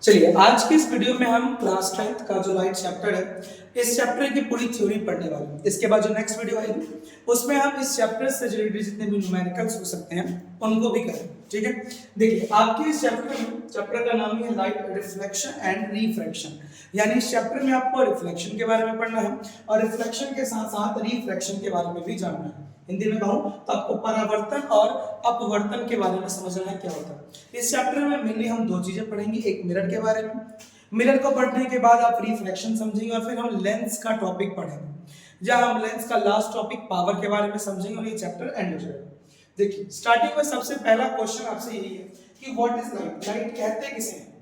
चलिए आज की इस वीडियो में हम क्लास 10th का जो लाइट चैप्टर है इस चैप्टर की पूरी थ्योरी पढ़ने वाले हैं। इसके बाद जो नेक्स्ट वीडियो आएगी उसमें हम इस चैप्टर से रिलेटेड जितने भी न्यूमेरिकल्स हो सकते हैं उनको भी करें। ठीक है, देखिए आपके इस चैप्टर का नाम है लाइट रिफ्लेक्शन एंड रिफ्रैक्शन। यानी इस चैप्टर में आपको रिफ्लेक्शन के बारे में पढ़ना है और रिफ्लेक्शन के साथ साथ रिफ्रैक्शन के बारे में भी जानना है। हिंदी में कहूं तो आपको परावर्तन और अपवर्तन के बारे में समझना है क्या होता है। इस चैप्टर में मेनली हम दो चीजें पढ़ेंगे, एक मिरर के बारे में, मिरर को पढ़ने के बाद आप रिफ्लेक्शन समझेंगे और फिर हम लेंस का टॉपिक पढ़ेंगे जहां हम लेंस का लास्ट टॉपिक पावर के बारे में समझेंगे और ये चैप्टर एंड हो जाएगा। देखिए स्टार्टिंग में सबसे पहला क्वेश्चन आपसे यही है कि व्हाट इज लाइट, लाइट कहते किसे हैं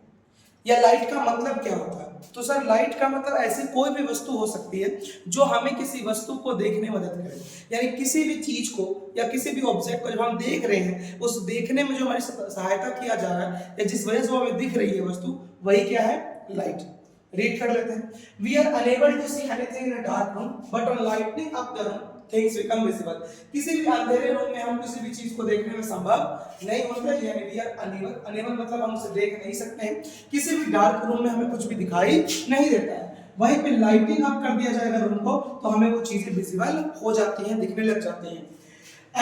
या लाइट का मतलब क्या होता है। तो सर लाइट का मतलब ऐसी कोई भी वस्तु हो सकती है जो हमें किसी वस्तु को देखने में मदद करे, यानी किसी भी चीज को या किसी भी ऑब्जेक्ट को जब हम देख रहे हैं उस देखने में जो हमारी सहायता किया जा रहा है या जिस वजह से वो हमें दिख रही है वस्तु, वही क्या है, लाइट। रीड कर लेते हैं। We are unable to see anything in a dark room but on lightning up the room things become visible. किसी भी अंधेरे रूम में हम किसी भी चीज को देखने में संभव नहीं होता है, यानी वी आर अनेबल, अनेबल मतलब हम उसे देख नहीं सकते हैं। किसी भी डार्क रूम में हमें कुछ भी दिखाई नहीं देता है। वहीं पे लाइटिंग अप कर दिया जाएगा रूम को तो हमें वो चीजें विजिबल हो जाती हैं, दिखने लग जाती हैं।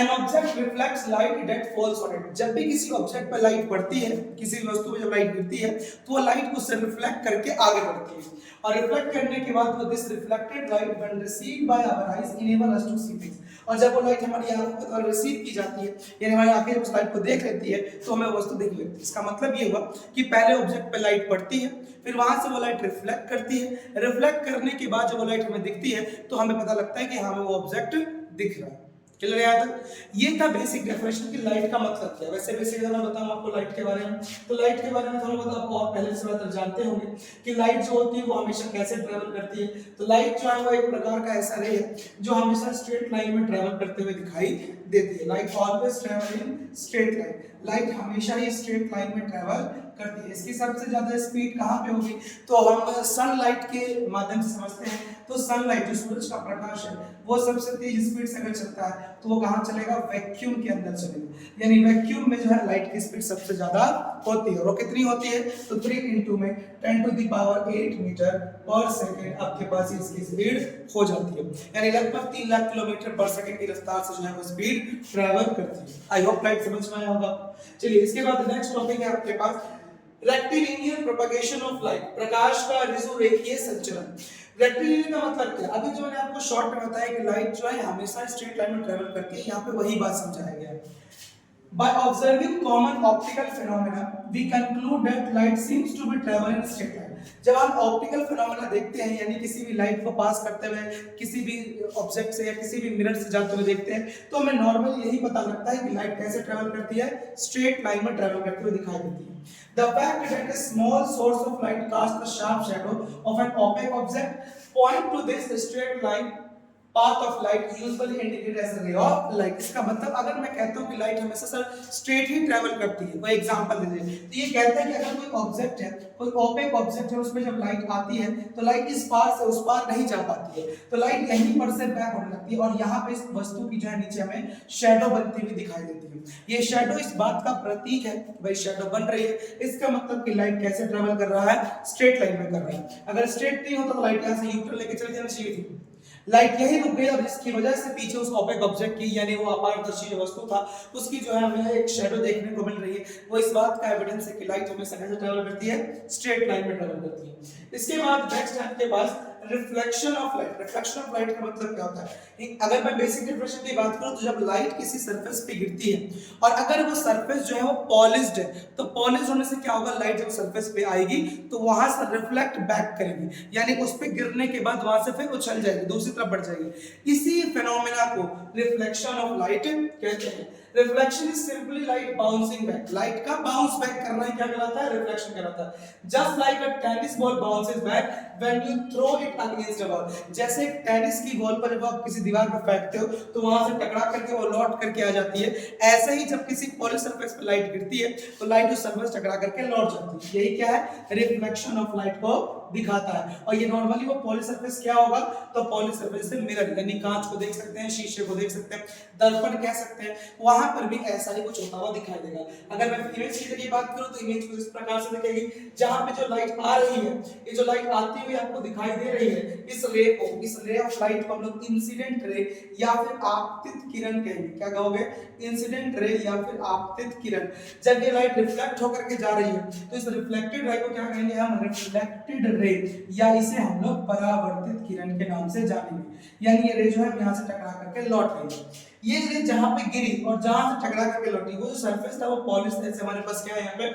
An object reflects light that falls on it। जब भी किसी ऑब्जेक्ट पर लाइट पड़ती है, किसी भी वस्तु पे जब लाइट गिरती है तो वो लाइट उससे रिफ्लेक्ट करके आगे बढ़ती है और रिफ्लेक्ट करने के बाद वो this reflected light when received by our eyes enable us to see things. और जब वो लाइट हमारी आंखों के द्वारा रिसीव की जाती है यानी हमारी आंखें उस लाइट को देख लेती है तो हमें वस्तु दिख लेती है। इसका मतलब ये हुआ कि पहले ऑब्जेक्ट पे लाइट पड़ती है, फिर वहां से वो लाइट रिफ्लेक्ट करती है, रिफ्लेक्ट करने के बाद जब वो लाइट हमें दिखती है तो हमें पता लगता है कि हमें वो ऑब्जेक्ट दिख रहा है। क्लियर है यहाँ तक? ये था बेसिक डेफिनेशन कि लाइट का मतलब क्या है। वैसे बेसिक मैं बताऊं आपको लाइट के बारे में, तो लाइट के बारे में थोड़ा बहुत आपको और पहले से बेहतर जानते होंगे कि लाइट जो होती है वो हमेशा कैसे ट्रेवल करती है। तो लाइट जो है वो एक प्रकार का ऐसा रे है जो हमेशा स्ट्रेट लाइन में ट्रेवल करते हुए दिखाई देती है। Light always travel in straight line. Light हमेशा ही स्ट्रेट लाइन में ट्रेवल करती है। इसकी सबसे ज्यादा स्पीड कहाँ पे होगी तो हम सनलाइट के माध्यम से समझते हैं। तो सनलाइट जो सूरज का प्रकाश है वो सबसे तेज स्पीड से अगर चलता है तो वो कहाँ चलेगा, वैक्यूम के अंदर चलेगा। यानी वैक्यूम में जो है लाइट की स्पीड सबसे ज्यादा होती है। और वो कितनी होती है तो 3 इंटू में 10 टू द पावर 8 मीटर पर सेकेंड आपके पास इसकी स्पीड हो जाती है। यानी लगभग 3 लाख किलोमीटर पर सेकेंड की रफ्तार से जो है वो स्पीड ट्रेवल करती है। आई होप लाइट समझ में आया होगा। चलिए इसके बाद नेक्स्ट टॉपिक है आपके पास रेक्टिलिनियर प्रोपगेशन ऑफ लाइट, प्रकाश का ऋजुरेखीय संचरण। रेक्टिलिनियर का मतलब क्या है? अभी जो मैंने आपको शॉर्ट में बताया कि लाइट जो है हमेशा स्ट्रेट लाइन में ट्रेवल करती है, यहाँ पे वही बात समझाया गया है। By observing common optical phenomena, we conclude that light seems to be traveling in straight line। जब हम ऑप्टिकल फिनोमेना देखते हैं यानी किसी भी लाइट को पास करते हुए किसी भी ऑब्जेक्ट से या किसी भी मिरर से जाते हुए देखते हैं तो हमें नॉर्मली यही पता लगता है कि लाइट कैसे ट्रेवल करती है, स्ट्रेट लाइन में ट्रेवल करते हुए दिखाई देती है। The fact that a small source of light casts a sharp shadow of an opaque object point to this straight line path of light usually indicated as a ray of light। इसका मतलब अगर मैं कहता हूँ कि light हमेशा sir straight ही travel करती है, कोई एग्जांपल दे दे तो ये कहता है कि अगर कोई ऑब्जेक्ट है, कोई ओपेक ऑब्जेक्ट है, उसमें जब लाइट आती है तो लाइट इस पार से उस पार नहीं जा पाती है, तो लाइट यहीं पर से बैक होने लगती है और यहाँ पे इस वस्तु की जो है नीचे हमें शैडो बनती हुई दिखाई देती है। ये शैडो इस बात का प्रतीक है, भाई शैडो बन रही है, इसका मतलब कि लाइट कैसे ट्रेवल कर रहा है, स्ट्रेट लाइन में कर रहा है। अगर स्ट्रेट नहीं होता तो लाइट यहाँ से यू टर्न लेके चली जानी चाहिए थी, लाइट यही रुक गई और जिसकी वजह से पीछे उस ओपेक ऑब्जेक्ट की यानी वो अपारदर्शी जो वस्तु था उसकी जो है हमें एक शैडो देखने को मिल रही है। वो इस बात का एविडेंस है कि लाइट हमेशा कैसे ट्रेवल करती है, स्ट्रेट लाइन में ट्रेवल करती है। इसके बाद नेक्स्ट है आपके पास reflection of light. Reflection of light का मतलब क्या होता है? अगर मैं बेसिक डेफिनेशन की बात करूं तो जब लाइट किसी सरफेस पे गिरती है और अगर वो सरफेस जो है वो पॉलिश्ड है तो पॉलिश होने से क्या होगा, लाइट जब सरफेस पे आएगी तो वहां से रिफ्लेक्ट बैक करेगी, यानी उस पे गिरने के बाद वहां से फिर उछल जाएगी, दूसरी तरफ बढ़ जाएगी। इसी फिनोमेना को रिफ्लेक्शन ऑफ लाइट कहते हैं। Reflection is simply light bouncing back. Light का बाउंस बैक करना ही क्या कहलाता है, रिफ्लेक्शन कहलाता है। Just like a tennis ball bounces back when you throw it against a wall. जैसे टेनिस की बॉल पर जब आप किसी दीवार पर फेंकते हो तो वहां से टकरा करके वो लौट करके आ जाती है, ऐसे ही जब किसी पॉलिश सरफेस पर लाइट गिरती है तो लाइट उस सरफेस टकरा करके लौट जाती है। यही क्या है, रिफ्लेक्शन ऑफ लाइट को दिखाता है। और ये नॉर्मली वो पॉली सरफेस क्या होगा, तो पॉली सरफेस से मिरर यानी कांच को देख सकते हैं, शीशे को देख सकते हैं, दर्पण कह सकते हैं, वहां पर भी ऐसा ही कुछ होता हुआ दिखाई देगा। अगर मैं इमेज की जरिए बात करूं तो इमेज कुछ इस प्रकार से दिखेगी, जहां पे जो लाइट आ रही है, ये जो लाइट आती हुई आपको दिखाई दे रही है, इस रे ऑफ लाइट को हम लोग इंसिडेंट रे या फिर आपतित किरण कहेंगे। क्या कहोगे, इंसिडेंट रे या फिर आपतित किरण। जब ये लाइट रिफ्लेक्ट होकर के जा रही है तो इस रिफ्लेक्टेड रे को क्या कहेंगे हम, रिफ्लेक्टेड रे, या इसे हम लोग परावर्तित किरण के नाम से जानेंगे। यानी ये रे जो है यहां से टकरा करके लौट रही है, ये रे जहां पे गिरी और जहां से टकरा करके लौटी, वो जो सरफेस था वो पॉलिश था। हमारे पास क्या है यहाँ पे,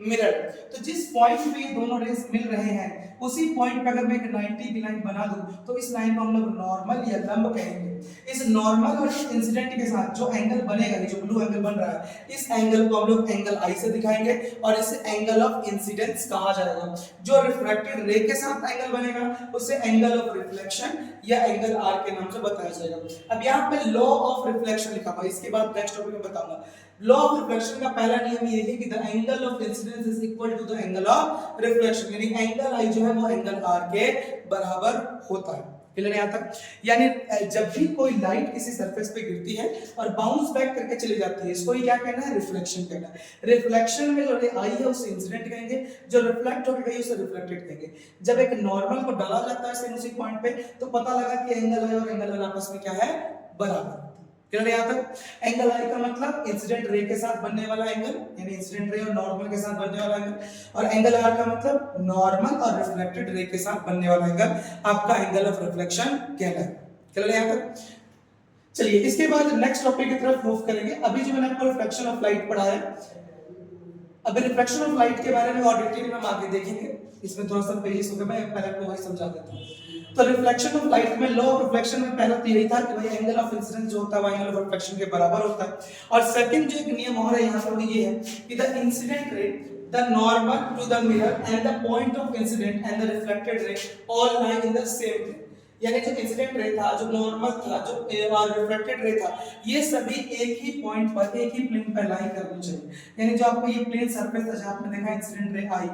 मिरर। तो जिस पॉइंट पे ये दोनों रेस मिल रहे हैं उसी पॉइंट पे अगर मैं एक 90 की लाइन बना दूं तो इस लाइन को हम लोग नॉर्मल या लंब कहेंगे। इस नॉर्मल और इस इंसिडेंट के साथ जो एंगल बनेगा, ये जो ब्लू एंगल बन रहा है, इस एंगल को हम लोग एंगल आई से दिखाएंगे और इसे एंगल ऑफ इंसिडेंस कहा जाएगा। जो रिफ्रैक्टेड रे के साथ एंगल बनेगा उसे एंगल ऑफ रिफ्लेक्शन या एंगल आर के नाम से बताया जाएगा। अब यहाँ पे लॉ ऑफ रिफ्लेक्शन लिखा हुआ है, इसके बाद नेक्स्ट टॉपिक में बताऊंगा। लॉ ऑफ रिफ्लेक्शन का पहला नियम ये है कि the angle of incidence is equal to the angle of reflection, यानी एंगल आई जो है वो एंगल आर के बराबर होता है। क्लियर यहां तक? यानी जब भी कोई लाइट किसी सरफेस पे गिरती है और बाउंस बैक करके चली जाती है, इसको ही क्या कहना है, रिफ्लेक्शन कहना है। रिफ्लेक्शन में जो रे आई है उसे इंसिडेंट कहेंगे, जो रिफ्लेक्ट होकर गई उसे रिफ्लेक्टेड कहेंगे। जब एक नॉर्मल को डाला जाता है सेम उसी पॉइंट पे तो पता लगा कि एंगल आई और एंगल आर आपस में क्या है, बराबर। क्लियर यहां तक? एंगल आई का मतलब इंसिडेंट रे के साथ बनने वाला एंगल, यानी इंसिडेंट रे और नॉर्मल के साथ बनने वाला एंगल, और एंगल आर का मतलब नॉर्मल और रिफ्लेक्टेड रे के साथ बनने वाला एंगल आपका एंगल ऑफ रिफ्लेक्शन कहलाता है। क्लियर यहां तक? चलिए इसके बाद नेक्स्ट टॉपिक की तरफ मूव करेंगे। अभी जो मैंने आपको रिफ्लेक्शन ऑफ लाइट पढ़ाया, अभी रिफ्लेक्शन ऑफ लाइट के बारे में और डिटेल में हम आगे देखेंगे। इसमें थोड़ा सा पेजेस हो गए, मैं पहले आपको वही समझा देता हूं। तो रिफ्लेक्शन ऑफ लाइट में, लॉ ऑफ रिफ्लेक्शन में पहला तो यही था कि भाई एंगल ऑफ इंसिडेंस जो होता है वो एंगल ऑफ रिफ्लेक्शन के बराबर होता है। और सेकंड जो एक नियम और है यहां पर वो ये है कि the incident ray, the normal to the mirror and the point of incident and the reflected ray all lie in the same plane. यानी जो इंसिडेंट रे था, जो नॉर्मल था, जो और रिफ्लेक्टेड रे था, ये सभी एक ही पॉइंट पर, एक ही प्लेन पर लाई करनी चाहिए। यानी जो आपको ये प्लेन सरफेस था जहां आपने देखा इंसिडेंट रे आई,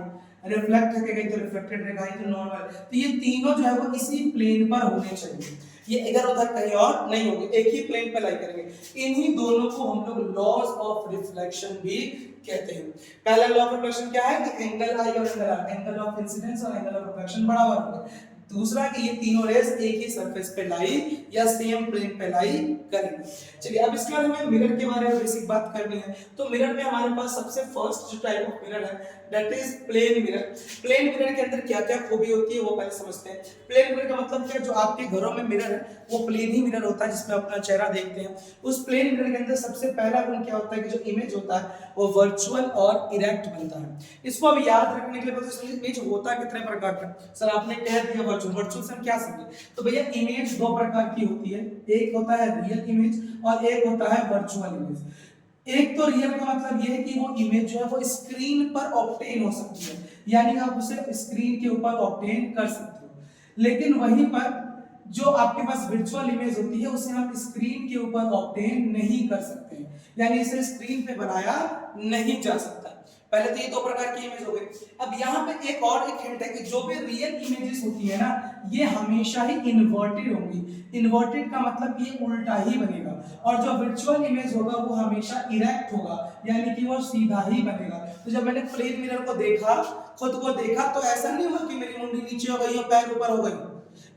रिफ्लेक्ट होके गई तो रिफ्लेक्टेड रे आई तो नॉर्मल, तो ये तीनों जो है वो इसी प्लेन पर होने चाहिए। ये इधर उधर कहीं और नहीं होंगे, एक ही प्लेन पर लाई करेंगे। इन्हीं दोनों को हम लोग लॉज ऑफ रिफ्लेक्शन भी कहते हैं। पहला लॉ ऑफ रिफ्लेक्शन क्या है कि एंगल आई और angle R, angle of incidence और एंगल ऑफ रिफ्लेक्शन बराबर होंगे। दूसरा कि ये तीनों रेस एक ही सरफेस पे लाई या सेम प्लेन पे लाई करेंगे। चलिए अब इसके बाद हमें मिरर के बारे में बेसिक बात करनी है। तो मिरर में हमारे पास सबसे फर्स्ट जो टाइप ऑफ मिरर है that is plane mirror. Plane mirror के अंदर क्या क्या खूबी होती है वो पहले समझते हैं। प्लेन मिरर का मतलब क्या, जो आपके घरों में मिरर है वो प्लेन ही मिरर होता है जिसमें अपना चेहरा देखते हैं। उस प्लेन मिरर के अंदर सबसे पहला गुण क्या होता है कि जो इमेज होता है वो वर्चुअल और इरेक्ट बनता है। इसको अब याद रखने के लिए बस इमेज होता कितने प्रकार का, सर आपने कह दिया वर्चुअल, वर्चुअल से हम क्या समझे, तो भैया इमेज दो प्रकार की होती है, एक होता है रियल इमेज और एक होता है वर्चुअल इमेज। एक तो रियल का मतलब ये है कि वो इमेज जो है वो स्क्रीन पर ऑब्टेन हो सकती है, यानी आप उसे स्क्रीन के ऊपर ऑब्टेन कर सकते हो। लेकिन वहीं पर जो आपके पास वर्चुअल इमेज होती है उसे हम स्क्रीन के ऊपर ऑब्टेन नहीं कर सकते हैं, यानी इसे स्क्रीन पे बनाया नहीं जा सकता। पहले तो ये दो प्रकार की इमेज हो गई। अब यहाँ पे एक और एक हिंट है कि जो भी रियल इमेजेस होती है ना, ये हमेशा ही इन्वर्टेड होंगी। इन्वर्टेड का मतलब ये उल्टा ही बनेगा, और जो वर्चुअल इमेज होगा वो हमेशा इरेक्ट होगा, यानी कि वो सीधा ही बनेगा। तो जब मैंने प्लेन मिरर को देखा, खुद को देखा, तो ऐसा नहीं हुआ कि मेरी मुंडी नीचे हो गई और पैर ऊपर हो गई,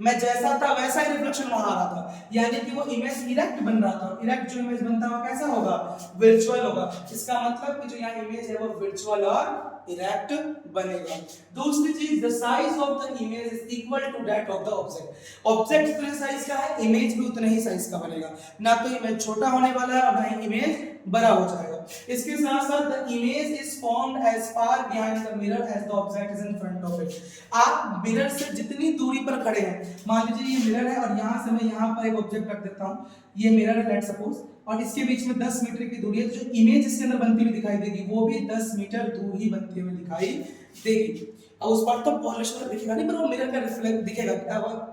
मैं जैसा था वैसा ही रिफ्लेक्शन वहां आ रहा था, यानी कि वो इमेज इरेक्ट बन रहा था। इरेक्ट जो इमेज बनता है वो कैसा होगा, वर्चुअल होगा। इसका मतलब कि जो यहाँ इमेज है वो वर्चुअल और इरेक्ट बनेगा। दूसरी चीज, the size of the image is equal to that of the object. Object जितने साइज का है इमेज भी उतने ही साइज का बनेगा, ना तो इमेज छोटा होने वाला है और ना ही इमेज बड़ा हो जाएगा। इसके साथ साथ the image is formed as far behind the mirror as the object is in front of it. आप मिरर से जितनी दूरी पर खड़े हैं, मान लीजिए ये मिरर है और यहां से मैं यहां पर एक ऑब्जेक्ट रख देता हूं, ये मिरर है लेट्स सपोज, और इसके बीच में 10 मीटर की दूरी है, तो जो इमेज इसके अंदर बनती हुई दिखाई देगी वो भी 10 मीटर दूर ही बनती हुई दिखाई देगी। अब उस पर तो पॉलिश दिखेगा नहीं, पर वो मिरर का रिफ्लेक्ट दिखेगा,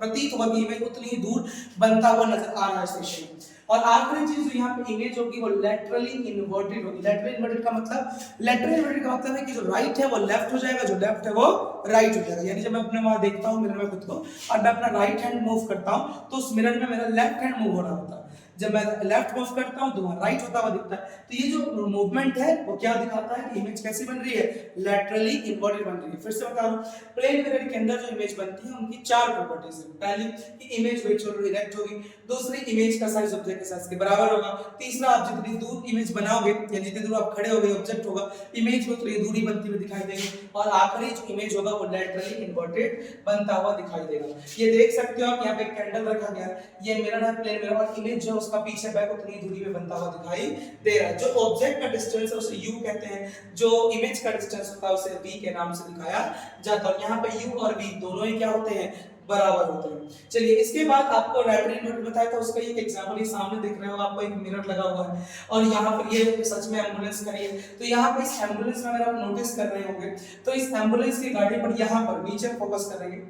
प्रतीत होगा कि इमेज उतनी ही दूर बनता हुआ नजर आ रहा है स्टेशन। और आखिरी चीज जो यहाँ पे इमेज होगी वो लेटरली इन्वर्टेड होगी। लेटरली इन्वर्टेड का मतलब है कि जो राइट है वो लेफ्ट हो जाएगा, जो लेफ्ट है वो राइट हो जाएगा। यानी जब मैं अपने वहां देखता हूँ मिरर में खुद को और मैं अपना राइट हैंड मूव करता हूँ तो उस मिरर में मेरा लेफ्ट हैंड मूव हो रहा होता है, जब मैं लेफ्ट मूव करता हूं तो वहां राइट होता हुआ दिखता है। तो ये जो मूवमेंट है वो क्या दिखाता है कि इमेज कैसी बन रही है, लेटरली इन्वर्टेड बन रही है। फिर से बता रहा हूं, प्लेन मिरर के अंदर जो इमेज बनती है उनकी चार प्रॉपर्टीज है। पहली कि इमेज वर्चुअल इरेक्ट होगी, दूसरी इमेज का साइज ऑब्जेक्ट के साइज के बराबर होगा, तीसरा आप जितनी दूर इमेज बनाओगे या जितनी दूर आप खड़े होगे ऑब्जेक्ट होगा इमेज में उतनी दूरी बनती हुई दिखाई देगी, और आखिरी जो इमेज होगा वो लेटरली इन्वर्टेड बनता हुआ दिखाई देगा। ये देख सकते हो आप, यहाँ पे कैंडल रखा गया है, ये मिरर है प्लेन मिरर, और इमेज जो उसका पीछे बैक उतनी दूरी में बनता हुआ दिखाई दे रहा है। जो ऑब्जेक्ट का डिस्टेंस है उसे u कहते हैं, जो इमेज का डिस्टेंस होता है उसे v के नाम से दिखाया जाता है। यहाँ पे u और v दोनों ही क्या होते हैं, बराबर होते हैं। चलिए इसके बाद आपको लेटरली इन्वर्टेड बताया था, उसका एक एग्जांपल ही सामने दिख रहे हो आपको, एक मिरर लगा हुआ है और यहाँ पर ये सच में एम्बुलेंस खड़ी है। तो यहाँ पे इस एम्बुलेंस में अगर आप नोटिस कर रहे होंगे तो इस एम्बुलेंस की गाड़ी पर यहाँ पर नीचे फोकस करेंगे,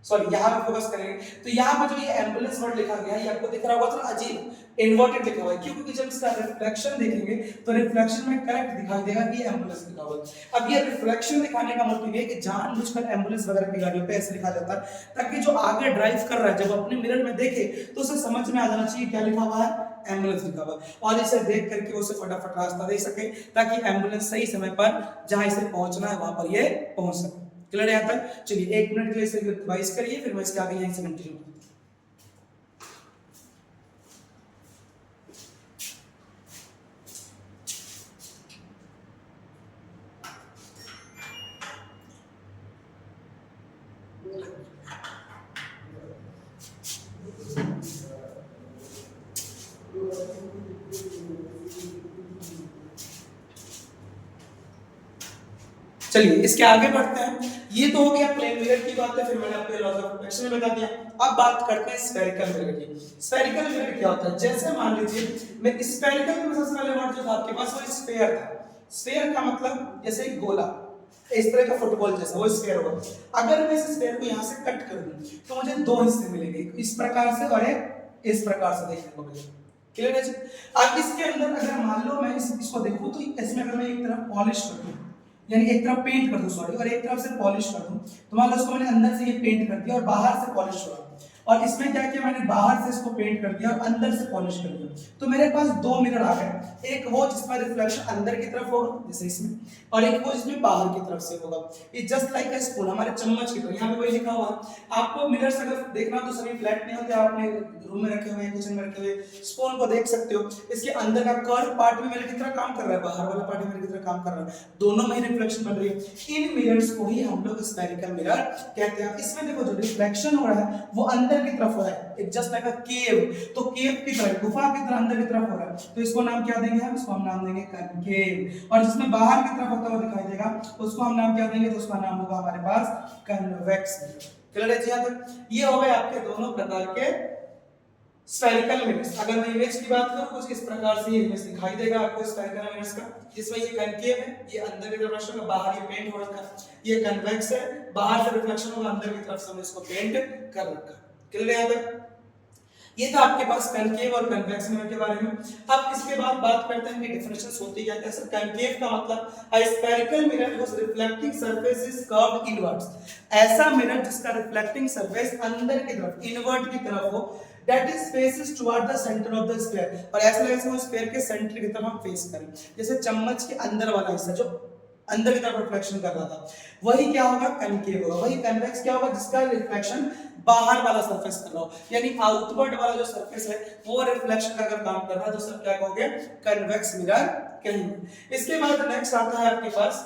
सॉरी यहाँ पे फोकस करेंगे तो यहाँ पर जो ये एम्बुलेंस वर्ड लिखा गया है ये आपको दिख रहा होगा थोड़ा अजीब, इन्वर्टेड लिखा हुआ है। क्यों? क्योंकि जब इसका रिफ्लेक्शन देखेंगे तो रिफ्लेक्शन में करेक्ट दिखाई देगा कि ये एम्बुलेंस लिखा हुआ है। अब ये रिफ्लेक्शन दिखाने का मोटिव है कि जानबूझकर एम्बुलेंस वगैरह की गाड़ियों पे ऐसे लिखा जाता है ताकि जो आगे ड्राइव कर रहा है जब अपने मिरर में देखे तो उसे समझ में आ जाना चाहिए क्या लिखा हुआ है, एम्बुलेंस लिखा हुआ है, और इसे देख करके उसे फटाफट रास्ता दे सके ताकि एम्बुलेंस सही समय पर जहां इसे पहुंचना है वहां पर ये पहुंच सके। क्लियर है यहाँ तक? चलिए 1 मिनट के लिए इसे रिवाइज करिए, फिर मैं इसके आगे यहीं से कंटिन्यू करता हूं। चलिए इसके आगे बढ़ते हैं। ये तो हो गया प्लेन मिरर की बात है, फिर मैंने आपको लॉज ऑफ रिफ्लेक्शन में बता दिया। अब बात करते हैं स्फेरिकल मिरर की। स्फेरिकल मिरर क्या होता है? जैसे मान लीजिए मैं स्फेरिकल में सबसे पहले वर्ड जो था आपके पास वो स्फेयर था। स्फेयर का मतलब जैसे एक गोला, इस तरह का फुटबॉल जैसा वो स्फेयर होगा। अगर मैं इस स्फेयर को यहाँ से कट कर दूं तो मुझे दो हिस्से मिलेंगे, एक इस प्रकार से और एक इस प्रकार से देखने को मिलेगा। क्लियर है? अब इसके अंदर अगर मान लो मैं इसको देखूं तो इसमें अगर मैं एक तरफ पॉलिश कर दूं, यानी एक तरफ पेंट कर दूं सॉरी, और एक तरफ से पॉलिश कर दूं, तो मान लो इसको मैंने अंदर से ये पेंट कर दिया और बाहर से पॉलिश हुआ, और इसमें क्या किया मैंने बाहर से इसको पेंट कर दिया और अंदर से पॉलिश कर दिया, तो मेरे पास दो मिरर आ गए। एक वो जिसमें रिफ्लेक्शन अंदर की तरफ होगा जैसे इसमें, और एक वो जिसमें बाहर की तरफ से होगा। ये जस्ट लाइक अ स्पून, हमारे चम्मच की तरह। यहाँ पे वही लिखा हुआ है। आपको मिरर्स अगर देखना तो सभी फ्लैट नहीं होते, आपने रूम में रखे हुए किचन में रखे हुए स्पून को देख सकते हो। इसके अंदर का कर्व पार्ट भी मेरे की तरह काम कर रहा है, बाहर वाला पार्ट भी मेरे की तरह काम कर रहा है, दोनों में ही रिफ्लेक्शन बन रही है। इन मिरर्स को ही हम लोग स्फेरिकल मिरर कहते हैं। इसमें देखो जो रिफ्लेक्शन हो रहा है वो अंदर की तरफ हो रहा है, एक जस्ट लाइक अ केव, तो केव की तरह गुफा की तरह अंदर की तरफ हो रहा है, तो इसको नाम क्या देंगे हम? इसको हम नाम देंगे कनकेव। और जिसमें बाहर की तरफ होता हुआ दिखाई देगा उसको हम नाम क्या देंगे? तो उसका नाम होगा हमारे पास कन्वेक्स मिरर। क्लियर है जी? यहाँ तक ये हो गए आपके दोनों प्रकार के स्फेरिकल मिरर्स। अगर मैं इमेज की बात करूं कुछ इस प्रकार से ये इमेज दिखाई देगा आपको स्फेरिकल मिरर्स का, जिसमें ये कनकेव है, ये अंदर की तरफ रिफ्लेक्शन है, बाहर ये पेंट हो रखा है। ये कन्वेक्स है, बाहर से रिफ्लेक्शन होगा, अंदर की तरफ से हमने इसको पेंट कर रखा है। क्लियर है यहाँ तक? ये था आपके पास कनकेव और कन्वेक्स मिरर के बारे में। अब इसके बाद बात करते हैं कि डिफरेंशिएशन होती क्या है। सर कनकेव का मतलब a spherical mirror whose reflecting surface is curved inwards, ऐसा मिरर जिसका रिफ्लेक्टिंग सरफेस अंदर की तरफ इनवर्ट की तरफ हो, that is faces toward the center of the sphere, और ऐसा लगे जैसे वो स्फीयर के सेंटर की तरफ हम फेस करें, जैसे चम्मच के अंदर वाला हिस्सा जो अंदर की तरफ रिफ्लेक्शन कर रहा था वही क्या होगा? कनकेव होगा। वही कन्वेक्स क्या होगा? जिसका रिफ्लेक्शन बाहर वाला सरफेस कर रहा हो, यानी आउटवर्ड वाला जो सरफेस है वो रिफ्लेक्शन का अगर काम कर रहा है तो सब क्या कहोगे? कन्वेक्स मिरर कहेंगे। इसके बाद नेक्स्ट आता है आपके पास,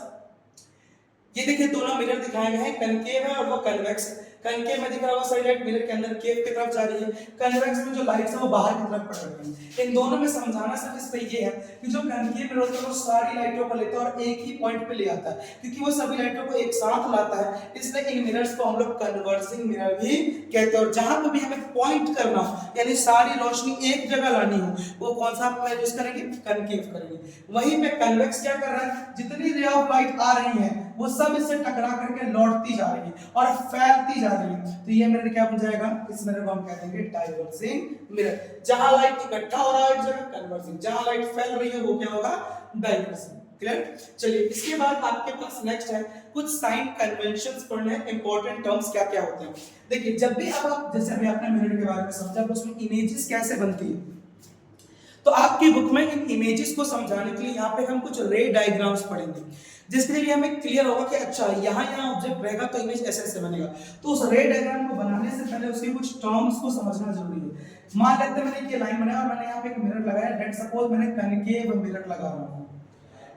ये देखिए दोनों मिरर दिखाए गए हैं, कनकेव है और वो कन्वेक्स है। कनकेव में दिख रहा होगा सारी लाइट मिरर के अंदर केव की तरफ जा रही है, कन्वेक्स में जो लाइट्स है वो बाहर की तरफ पड़ रही है। इन दोनों में समझाना सिर्फ इस पे ये है कि जो कनकेव मिरर होता है वो सारी लाइटों को लेता है और एक ही पॉइंट पे ले आता है, क्योंकि वो सभी लाइटों को एक साथ लाता है, इसलिए इन मिरर्स को हम लोग कन्वर्जिंग मिरर भी कहते हैं। और जहां पे भी हमें पॉइंट करना हो यानी सारी रोशनी एक जगह लानी हो वो कौन सा हम यूज करेंगे? कनकेव करेंगे। वहीं पे कन्वेक्स क्या कर रहा है? जितनी रे ऑफ लाइट आ रही है वो सब इससे टकरा करके लौटती जा रही है और फैलती जा जा रही है, तो ये मिरर क्या बन जाएगा, इस मिरर को हम कह देंगे डाइवर्जिंग मिरर। जहां लाइट इकट्ठा हो रहा है एक जगह कन्वर्जिंग, जहां लाइट फैल रही है वो क्या होगा, डाइवर्जिंग। क्लियर। चलिए इसके बाद आपके पास नेक्स्ट है कुछ साइन कन्वेंशंस पढ़ने हैं, इंपॉर्टेंट टर्म्स क्या क्या होते हैं। देखिए जब भी अब आप, जैसे अभी आपने मिरर के बारे में समझा, उसमें इमेजेस कैसे बनती है, तो आपकी बुक में इन इमेजेस को समझाने के लिए यहाँ पे हम कुछ रे डायग्राम्स पढ़ेंगे, जिसके लिए हमें क्लियर होगा कि अच्छा यहाँ यहाँ ऑब्जेक्ट रहेगा तो इमेज ऐसे ऐसे बनेगा। तो उस रे डायग्राम को बनाने से पहले उसके कुछ टर्म्स को समझना जरूरी है। मान लेते हैं मैंने ये लाइन बनाया और मैंने यहाँ पे एक मिरर लगाया, लेट सपोज मैंने कनकेव मिरर लगा रहा हूँ,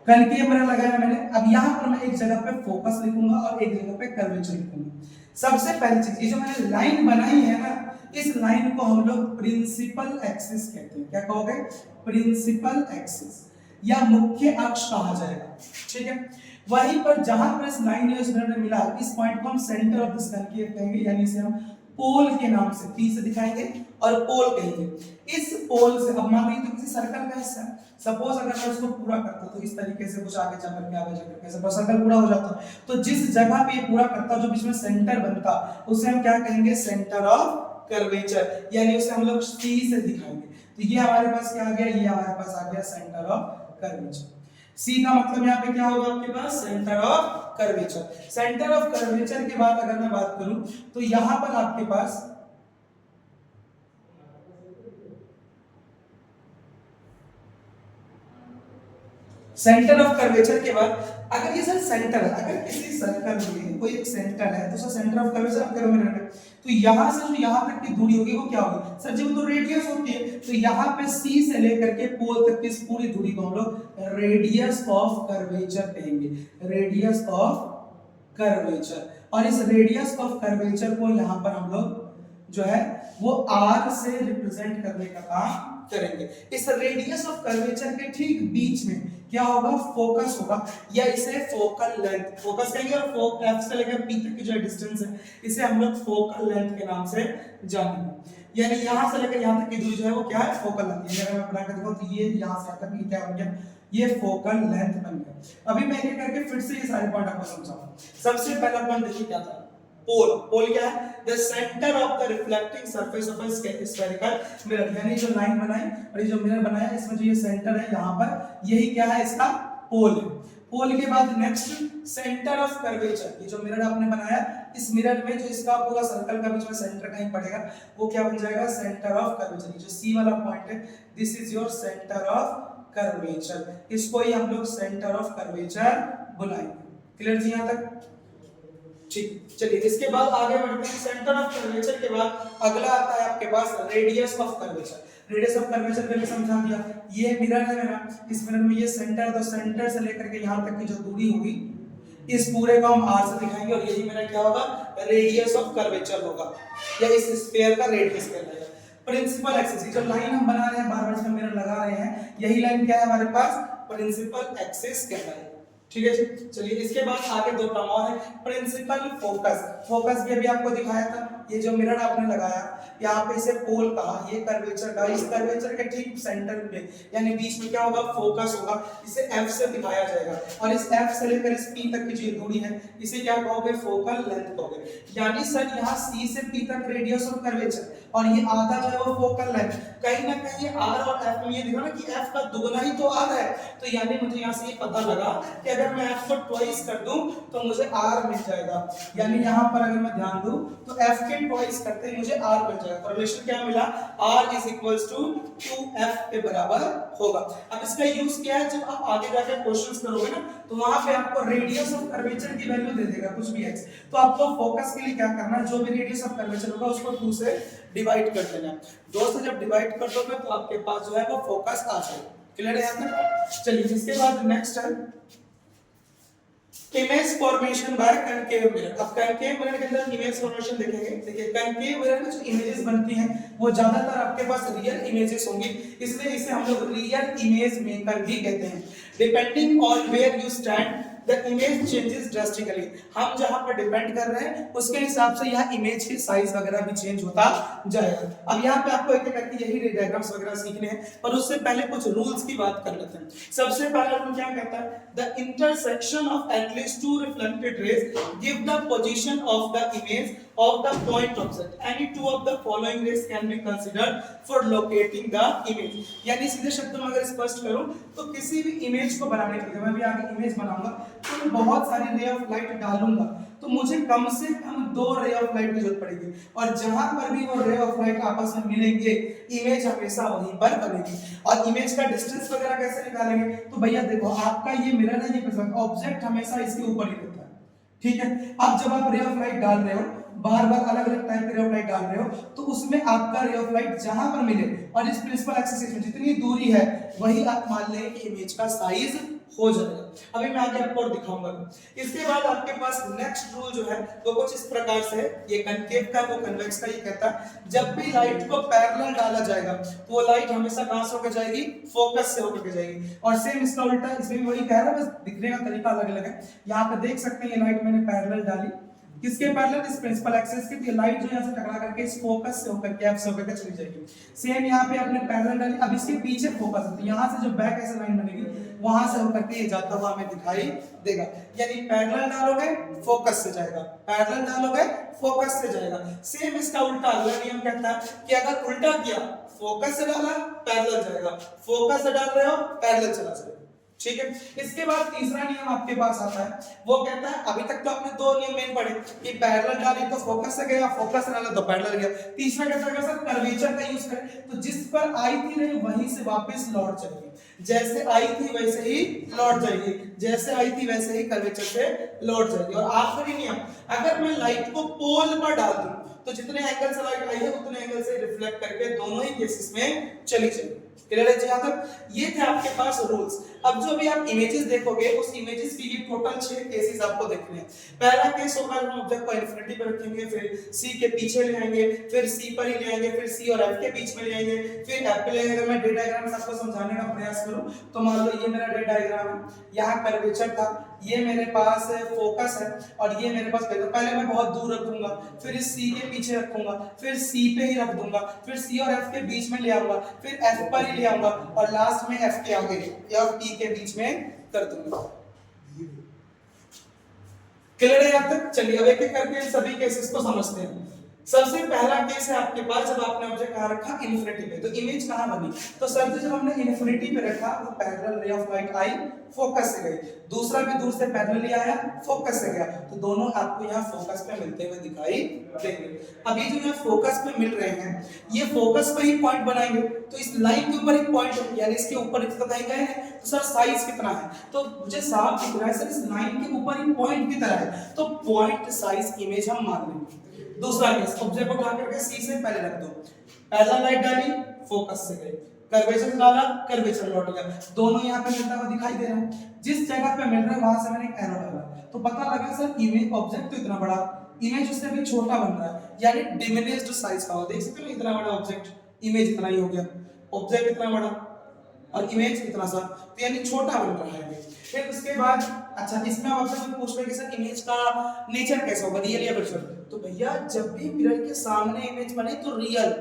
कनकेव मिरर लगाया मैंने। अब यहाँ पर मैं एक जगह पे फोकस लिखूंगा और एक जगह पे कर्वेचर लिखूंगा। सबसे पहली चीज, ये जो मैंने लाइन बनाई है ना, इस लाइन को हम लोग प्रिंसिपल एक्सिस कहते हैं। क्या कहोगे, प्रिंसिपल एक्सिस या मुख्य अक्ष कहा जाएगा, ठीक है। वहीं पर जहां पर इस लाइन या इस मिरर में मिला, इस पॉइंट को हम सेंटर ऑफ दिस कनकेव कहेंगे, यानी इसे हम पोल के नाम से, पी से दिखाएंगे और पोल कहेंगे। इस पोल से, अब मान लीजिए तो किसी सर्कल का हिस्सा है, सपोज अगर मैं इसको पूरा करता तो इस तरीके से कुछ आगे चल करके आगे चल करके सब सर्कल पूरा हो जाता, तो जिस जगह पे ये पूरा करता, जो बीच में सेंटर बनता, उसे हम क्या कहेंगे, सेंटर ऑफ कर्वेचर, यानी उसे हम लोग सी से दिखाएंगे। तो ये हमारे पास क्या आ गया, ये हमारे पास आ गया सेंटर ऑफ कर्वेचर। सी का मतलब यहाँ पे क्या होगा आपके पास, centre of curvature. Centre of curvature के बाद अगर मैं बात करूं तो यहां पर आपके पास सेंटर ऑफ कर्वेचर के बाद, अगर ये सर सेंटर है, अगर किसी सर्कल में कोई एक सेंटर है तो सर सेंटर ऑफ कर्वेचर आप करोगे ना, तो यहां से जो यहां तक की दूरी होगी वो क्या होगी सर जी, वो तो रेडियस होती है। तो यहां पे सी से लेकर के पोल तक की इस पूरी दूरी को हम लोग रेडियस ऑफ कर्वेचर कहेंगे, रेडियस ऑफ कर्वेचर। और इस रेडियस ऑफ कर्वेचर को यहां पर हम लोग जो है वो आर से रिप्रेजेंट करने का काम करेंगे। इस रेडियस ऑफ कर्वेचर के ठीक बीच में क्या होगा, फोकस होगा, या इसे फोकल लेंथ, फोकस कहेंगे, और एफ से लेकर पी तक की जो डिस्टेंस है इसे हम लोग फोकल लेंथ के नाम से जानेंगे। यानी यहां से लेकर यहां तक की दूरी जो है वो क्या है, फोकल लेंथ। अगर मैं बना के दिखाऊं तो ये यहां से तक ये क्या बन गया, ये फोकल लेंथ बन गया। अभी मैं एक एक करके फिर से ये सारे पॉइंट आपको समझाऊंगा। सबसे पहला पॉइंट देखिए क्या था, पोल। पोल क्या है, the centre of the reflecting surface of a spherical mirror, यानी जो लाइन बनाई और ये जो मिरर बनाया, इसमें जो ये सेंटर है यहाँ पर, यही क्या है, इसका पोल है। पोल के बाद नेक्स्ट सेंटर ऑफ कर्वेचर, ये जो मिरर आपने बनाया, इस मिरर में जो इसका पूरा सर्कल का बीच में सेंटर कहीं पड़ेगा, वो क्या बन जाएगा, सेंटर ऑफ कर्वेचर। जो सी वाला पॉइंट है, this is your centre of curvature, इसको ही हम लोग सेंटर ऑफ कर्वेचर बुलाएंगे। क्लियर जी यहाँ तक, ठीक। चलिए इसके बाद आगे बढ़ते हैं। सेंटर ऑफ कर्वेचर के बाद अगला आता है आपके पास radius of curvature. Radius of curvature मैंने समझा दिया, ये मिरर है मेरा, इस मिरर में ये सेंटर है, तो सेंटर से लेकर के यहाँ तक की जो दूरी होगी, इस पूरे को हम आर से दिखाएंगे, और यही मेरा क्या होगा, रेडियस ऑफ कर्वेचर होगा, या इस स्फीयर का रेडियस कहलाएगा। प्रिंसिपल एक्सिस, जो लाइन हम बना रहे हैं, बार बार इसमें मिरर लगा रहे हैं, यही लाइन क्या है हमारे पास, प्रिंसिपल एक्सिस कहलाएगा। ठीक है जी। चलिए इसके बाद आगे दो टर्म और है, प्रिंसिपल फोकस। फोकस भी अभी आपको दिखाया था, ये जो मिरर आपने लगाया, यहाँ पे इसे पोल कहा, ये कर्वेचर का, इस कर्वेचर के ठीक सेंटर में यानी बीच में क्या होगा, फोकस होगा, इसे एफ से दिखाया जाएगा, और इस एफ से लेकर इस पी तक की जो दूरी है, इसे क्या कहोगे, फोकल लेंथ कहोगे। यानी सर यहाँ सी से पी तक रेडियस ऑफ कर्वेचर, और ये आधा जो है वो फोकल लेंथ। कहीं ना कहीं आर और एफ में ये देखो ना कि एफ का दुगना ही तो आर है, तो यानी मुझे यहाँ से ये पता लगा कि अगर मैं एफ को ट्वाइस कर दूं तो मुझे आर मिल जाएगा। यानी यहाँ पर अगर मैं ध्यान दूं तो एफ के ट्वाइस करते ही मुझे आर मिल जाएगा। तो रिलेशन क्या मिला, are is equals to 2f के बराबर होगा। अब इसका यूज क्या है, जब आप आगे जाकर क्वेश्चंस करोगे ना, तो वहां पे आपको रेडियस ऑफ कर्वेचर की वैल्यू दे देगा, कुछ भी x, तो आपको फोकस के लिए क्या करना है, जो भी रेडियस ऑफ कर्वेचर होगा उसको 2 से डिवाइड कर देना। 2 से जब डिवाइड कर दोगे तो आपके पास जो है वो फोकस आ जाएगा। क्लियर है यहाँ तक। चलिए इसके बाद नेक्स्ट है image formation by concave mirror. अब कनकेव मिरर के अंदर इमेज फॉर्मेशन देखेंगे। देखिए कनकेव मिरर में जो इमेजेस बनती हैं वो ज्यादातर आपके पास रियल इमेजेस होंगी, इसलिए इसे हम लोग रियल इमेज मेकर भी कहते हैं। Depending on where you stand the image changes drastically, हम जहां पर डिपेंड कर रहे हैं उसके हिसाब से यह इमेज की साइज वगैरह भी चेंज होता जाएगा। अब यहाँ पे आपको एक एक करके यही डायग्राम्स वगैरह सीखने हैं, पर उससे पहले कुछ रूल्स की बात कर लेते हैं। सबसे पहला रूल क्या कहता है, the intersection of at least to reflected raise give the position of the image of the point object, any two of the following rays can be considered for locating the image। यानी सीधे शब्दों में अगर स्पष्ट करूं तो किसी भी इमेज को बनाने के लिए, मैं भी आगे इमेज बनाऊंगा तो मैं बहुत सारी रे ऑफ लाइट डालूंगा, तो मुझे कम से कम 2 रे ऑफ लाइट की जरूरत पड़ेगी, और जहां पर भी वो रे ऑफ लाइट आपस में मिलेंगे इमेज हमेशा वहीं पर बनेगी। और इमेज का डिस्टेंस वगैरह कैसे निकालेंगे, तो भैया देखो आपका ये मिरर है, ये ऑब्जेक्ट हमेशा इसके ऊपर ही रहता है, ठीक है। अब जब आप रे ऑफ लाइट डाल रहे हो, बार बार अलग अलग टाइप के रे ऑफ लाइट डाल रहे हो, तो उसमें आपका रे ऑफ लाइट जहां पर मिले और इस प्रिंसिपल एक्सिस में जितनी दूरी है वही आप मान लें कि इमेज का साइज हो जाएगा। अभी मैं आगे आपको और दिखाऊंगा। इसके बाद आपके पास नेक्स्ट रूल जो है वो कुछ इस प्रकार से है, ये कनकेव का वो कन्वेक्स का, ये कहता है जब भी लाइट को पैरेलल डाला जाएगा तो वो लाइट हमेशा कहां से होकर जाएगी, फोकस से होकर के जाएगी। और सेम इसका उल्टा, इसमें भी वही कह रहा है, बस दिखने का तरीका अलग अलग है। यहाँ पे देख सकते हैं ये लाइट मैंने पैरेलल डाली, किसके पैरेलल, इस प्रिंसिपल एक्सिस के, ये लाइट जो यहां से टकरा करके इस फोकस से होकर के से होकर के चली जाएगी। सेम यहां पे आपने पैरेलल डाली, अब इसके पीछे फोकस है, तो यहां से जो बैक ऐसे लाइन बनेगी वहां से होकर के ये जाता हुआ हमें दिखाई देगा। यानी पैरेलल डालोगे फोकस से जाएगा, पैरेलल डालोगे फोकस से जाएगा। सेम इसका उल्टा अगला नियम कहता है कि अगर उल्टा किया, फोकस से डाला पैरेलल जाएगा, फोकस से डाल रहे हो पैरेलल चला जाएगा, ठीक है। इसके बाद तीसरा नियम आपके पास आता है, वो कहता है, अभी तक तो आपने 2 नियम मेन पढ़े कि पैरेलल डाली तो फोकस से गया, फोकस से डाला तो पैरेलल गया। तीसरा कहता है सर कर्वेचर का यूज करें, तो जिस पर आई थी रे वहीं से वापस लौट जाएगी, जैसे आई थी वैसे ही लौट जाएगी, जैसे आई थी वैसे ही कर्वेचर से लौट जाएगी। और आखिरी नियम, अगर मैं लाइट को पोल पर डाल दूं तो जितने एंगल से लाइट आई है उतने एंगल से रिफ्लेक्ट करके दोनों ही केसेस में चली जाएगी। क्लियर है जी? यहां तक ये थे आपके पास रूल्स। अब जो भी आप इमेजेस देखोगे उस इमेजेस की ये टोटल 6 केसेस आपको देखने हैं। पहला केस होगा हम ऑब्जेक्ट को इन्फिनिटी पे रखेंगे, फिर सी के पीछे ले आएंगे, फिर सी पर ही ले आएंगे, फिर सी और एफ के बीच में ले आएंगे, फिर एफ पे ले आएंगे। अगर मैं डे डायग्राम से आपको समझाने का प्रयास करूं तो मान लो ये मेरा डे डायग्राम है, यहाँ कर्वेचर था, ये मेरे पास फोकस है और ये मेरे पास पहले मैं बहुत दूर रखूंगा, फिर इस सी के पीछे रखूंगा, फिर सी पे ही रख दूंगा, फिर सी और एफ के बीच में ले आऊंगा, फिर एफ पर ही ले आऊंगा और लास्ट में एफ के आगे या टी के बीच में कर दूंगा। क्लियर है यहां तक? चलिए अब एक एक करके सभी केसेस को समझते हैं। सबसे पहला केस है आपके पास, जब आपने ऑब्जेक्ट कहां रखा, इन्फिनिटी पे, तो इमेज कहां बनी, तो सर जब हमने इन्फिनिटी पे रखा तो parallel ray of light I, focus से गई, दूसरा भी दूर से पैरेलल आया, फोकस से गया, तो दोनों आपको यहां फोकस पे मिलते हुए दिखाई देंगे। अब ये जो यहां फोकस पे मिल रहे हैं, ये फोकस पे ही पॉइंट बनाएंगे, तो इस लाइन के ऊपर एक पॉइंट है, यानी इसके ऊपर इसका कहीं गए हैं, तो सर साइज कितना है, तो मुझे साफ दिख रहा है सर इस लाइन के ऊपर ही पॉइंट की तरह है, तो पॉइंट साइज इमेज हम मान लेंगे। दूसरा केस, ऑब्जेक्ट को उठा करके सी से पहले रख दो, पैरेलल लाइट डाली, फोकस से गई, कर्वेचर डाला, कर्वेचर लौट गया, दोनों यहाँ पे मिलता हुआ दिखाई दे रहा है। जिस जगह पे मिल रहा है वहां से मैंने एक एरो डाला, तो पता लगा सर इमेज ऑब्जेक्ट तो इतना बड़ा, इमेज उससे भी छोटा बन रहा है, यानी डिमिनिश्ड साइज का हो। देख सकते हो इतना बड़ा ऑब्जेक्ट, इमेज इतना ही हो गया, ऑब्जेक्ट इतना बड़ा और इमेज इतना सा, तो यानी छोटा बन रहा है। फिर उसके बाद अच्छा, इसमें आप आपसे पूछ रहे हैं कि सर इमेज का नेचर कैसा होगा, रियल या वर्चुअल, तो भैया जब भी मिरर के सामने इमेज बने तो रियल,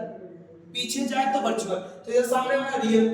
पीछे जाए तो वर्चुअल, तो ये सामने बना रियल,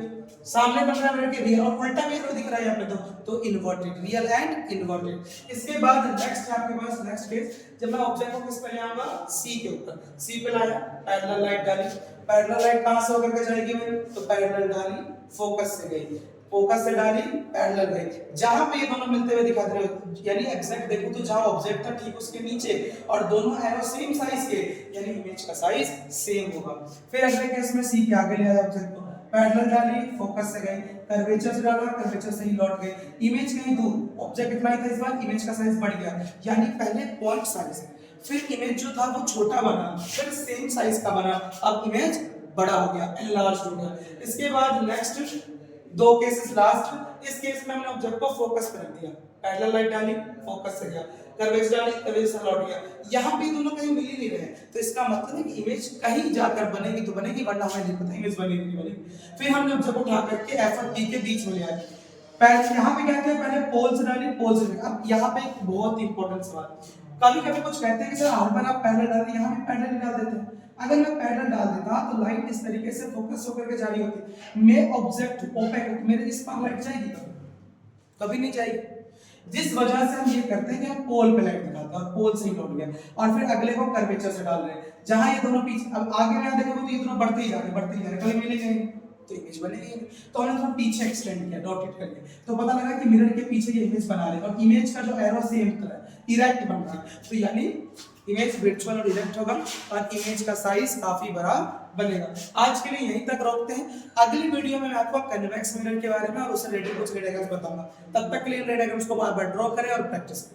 सामने बन रहा है मिरर के रियल, और उल्टा भी दिख रहा है यहाँ पे तो इन्वर्टेड, रियल एंड इन्वर्टेड। इसके बाद नेक्स्ट है आपके पास नेक्स्ट केस, जब मैं ऑब्जेक्ट को किस पे ले आऊंगा, सी के ऊपर, सी पे लाया, पैरेलल लाइट डाली, पैरेलल लाइट कहां से होकर के जाएगी मेरे, तो पैरेलल डाली, फोकस से गई, फोकस से डाली, पैरेलल गई, जहां पे ये दोनों मिलते हुए दिखा रहे हो, यानी एग्जैक्ट देखो तो जहां ऑब्जेक्ट था ठीक उसके नीचे और दोनों एरो सेम साइज के, यानी इमेज का साइज सेम होगा। फिर अगले केस में सी के आगे ले आया ऑब्जेक्ट को, पैरेलल डाली, फोकस से गई, कर्वेचर से डाला, कर्वेचर से ही लौट गई, इमेज कहीं दूर, ऑब्जेक्ट इतना ही था, इस बार इमेज का साइज बढ़ गया, यानी पहले पॉइंट साइज, फिर इमेज जो था वो छोटा बना, फिर सेम साइज का बना, अब इमेज बड़ा हो गया, एनलार्ज हो गया। इसके बाद नेक्स्ट 2 केसेस लास्ट, इस केस में हमने ऑब्जेक्ट को फोकस पे रख दिया, पैरेलल लाइट डाली, फोकस से गया, कर्वेचर डाली, कर्वेचर से लौट गया, यहाँ पे दोनों कहीं मिल ही नहीं रहे, तो इसका मतलब है कि इमेज कहीं जाकर बनेगी तो बनेगी, वरना हमें नहीं पता इमेज बनेगी नहीं बनेगी। फिर हमने ऑब्जेक्ट उठा करके एफ और टी के बीच में ले आए, पहले यहाँ पे क्या किया, पहले पोल्स डाली, पोल्स डाली। अब यहाँ पे एक बहुत इंपॉर्टेंट सवाल, कभी कभी कुछ कहते हैं कि सर हर बार आप पैरेलल डाल दें, यहाँ पे पैरेलल डाल देते हैं। अगर मैं पैरेलल डाल देता तो लाइट इस तरीके से फोकस होकर के जा रही होती, मैं ऑब्जेक्ट ओपेक, मेरे इस पर लाइट जाएगी कभी नहीं जाएगी। जिस वजह से हम ये करते हैं कि हम पोल पे लाइट दिखाते हैं और पोल से ही लौट गया, और फिर अगले को कर्वेचर से डाल रहे हैं, जहां ये दोनों पीछे, अब आगे में देखोगे तो ये दोनों बढ़ते ही जा रहे हैं, बढ़ते ही जा रहे हैं, कभी मिले जाएंगे तो इमेज बनेगी। तो हमने थोड़ा पीछे एक्सटेंड किया, डॉटेड कर लिया, तो पता लगा कि मिरर के पीछे ये इमेज बना रहे हैं, और इमेज का जो एरो सेम कलर इरेक्ट बन रहा है, तो यानी इमेज वर्चुअल और इरेक्ट होगा, और इमेज का साइज काफी बड़ा बनेगा। आज के लिए यहीं तक रोकते हैं, अगली वीडियो में मैं आपको कन्वेक्स मिरर के बारे में और उससे रिलेटेड कुछ डायग्राम्स बताऊंगा। तब तक के लिए डायग्राम्स को बार बार ड्रॉ करें और प्रैक्टिस करें।